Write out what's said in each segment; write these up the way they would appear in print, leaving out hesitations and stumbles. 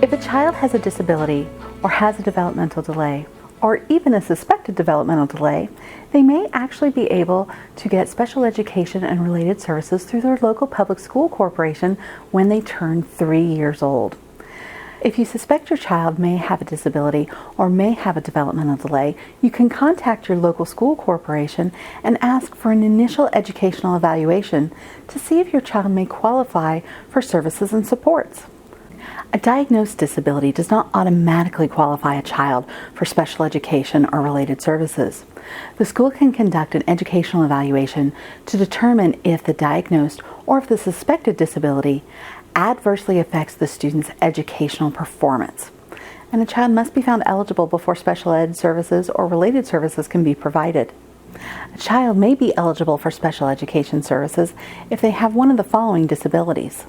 If a child has a disability or has a developmental delay, or even a suspected developmental delay, they may actually be able to get special education and related services through their local public school corporation when they turn 3 years old. If you suspect your child may have a disability or may have a developmental delay, you can contact your local school corporation and ask for an initial educational evaluation to see if your child may qualify for services and supports. A diagnosed disability does not automatically qualify a child for special education or related services. The school can conduct an educational evaluation to determine if the diagnosed or if the suspected disability adversely affects the student's educational performance. And a child must be found eligible before special ed services or related services can be provided. A child may be eligible for special education services if they have one of the following disabilities: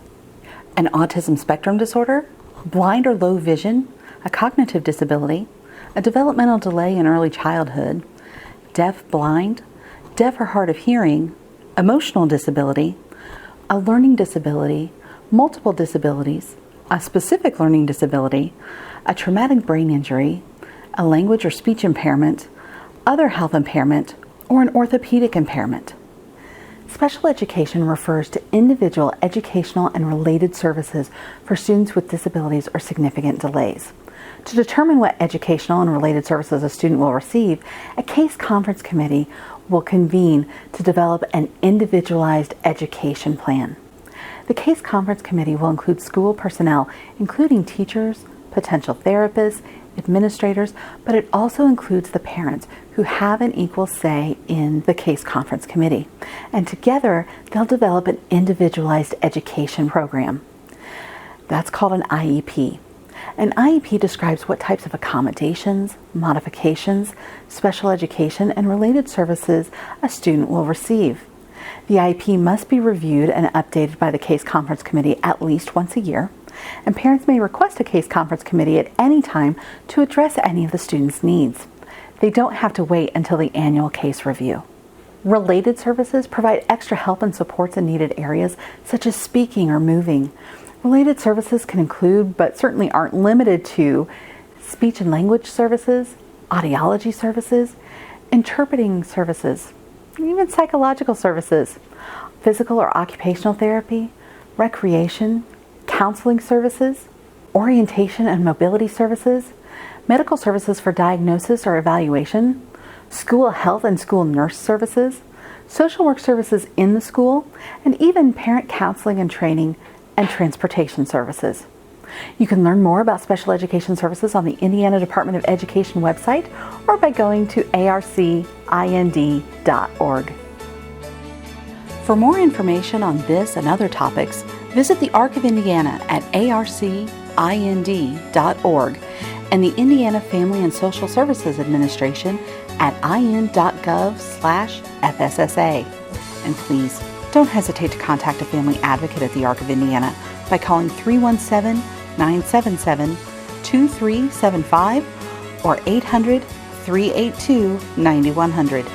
an autism spectrum disorder, blind or low vision, a cognitive disability, a developmental delay in early childhood, deaf-blind, deaf or hard of hearing, emotional disability, a learning disability, multiple disabilities, a specific learning disability, a traumatic brain injury, a language or speech impairment, other health impairment, or an orthopedic impairment. Special education refers to individual educational and related services for students with disabilities or significant delays. To determine what educational and related services a student will receive, a case conference committee will convene to develop an individualized education plan. The case conference committee will include school personnel, including teachers, potential therapists, administrators, but it also includes the parents who have an equal say in the case conference committee. And together, they'll develop an individualized education program. That's called an IEP. An IEP describes what types of accommodations, modifications, special education, and related services a student will receive. The IEP must be reviewed and updated by the case conference committee at least once a year, and parents may request a case conference committee at any time to address any of the student's needs. They don't have to wait until the annual case review. Related services provide extra help and supports in needed areas such as speaking or moving. Related services can include, but certainly aren't limited to, speech and language services, audiology services, interpreting services, even psychological services, physical or occupational therapy, recreation, counseling services, orientation and mobility services, medical services for diagnosis or evaluation, school health and school nurse services, social work services in the school, and even parent counseling and training and transportation services. You can learn more about special education services on the Indiana Department of Education website or by going to arcind.org. For more information on this and other topics, visit the ARC of Indiana at arcind.org and the Indiana Family and Social Services Administration at in.gov/FSSA. And please, don't hesitate to contact a family advocate at the ARC of Indiana by calling 317-977-2375 or 800-382-9100.